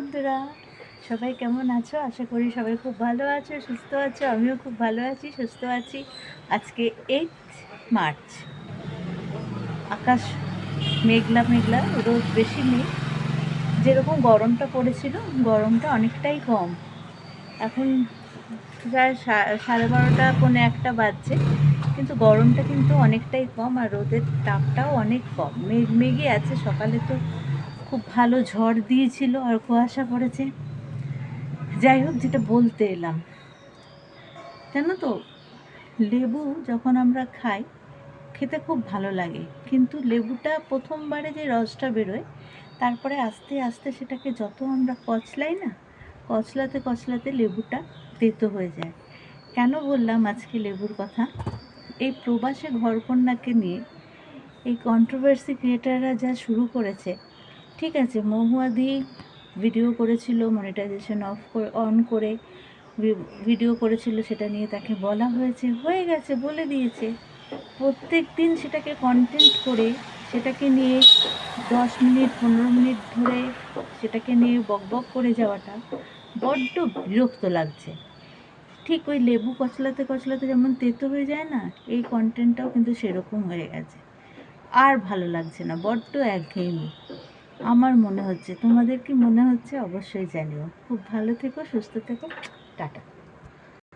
বন্ধুরা, সবাই কেমন আছো? আশা করি সবাই খুব ভালো আছো, সুস্থ আছো। আমিও খুব ভালো আছি, সুস্থ আছি। আজকে 8 মার্চ। আকাশ মেঘলা মেঘলা, রোদ বেশি নেই। যেরকম গরমটা পড়েছিল, গরমটা অনেকটাই কম। এখন প্রায় 12:30 পৌনে 1 বাজছে, কিন্তু গরমটা কিন্তু অনেকটাই কম আর রোদের তাপটাও অনেক কম। মেঘই আছে। সকালে তো খুব ভালো ঝড় দিয়েছিল আর কুয়াশা পড়েছে। যাই হোক, যেটা বলতে এলাম, জানো তো, লেবু যখন আমরা খাই, খেতে খুব ভালো লাগে, কিন্তু লেবুটা প্রথমবারে যে রসটা বেরোয়, তারপরে আস্তে আস্তে সেটাকে যত আমরা কচলাই না, কচলাতে কচলাতে লেবুটা তেতো হয়ে যায়। কেন বললাম আজকে লেবুর কথা? এই প্রবাসে ঘরকন্যাকে নিয়ে এই কন্ট্রোভার্সি ক্রিয়েটাররা যা শুরু করেছে। ঠিক আছে, মহুয়াদি ভিডিও করেছিল, মনিটাইজেশন অন করে ভিডিও করেছিল, সেটা নিয়ে তাকে বলা হয়েছে, হয়ে গেছে, বলে দিয়েছে। প্রত্যেক দিন সেটাকে কন্টেন্ট করে সেটাকে নিয়ে 10 মিনিট 15 মিনিট ধরে সেটাকে নিয়ে বকবক করে যাওয়াটা বড্ড বিরক্ত লাগছে। ঠিক ওই লেবু কচলাতে কচলাতে যেমন তেতো হয়ে যায় না, এই কন্টেন্টটাও কিন্তু সেরকম হয়ে গেছে। আর ভালো লাগছে না, বড্ড একঘেয়েমি আমার মনে হচ্ছে। তোমাদের কি মনে হচ্ছে? অবশ্যই জানিও। খুব ভালো থেকো, সুস্থ থেকো, টাটা।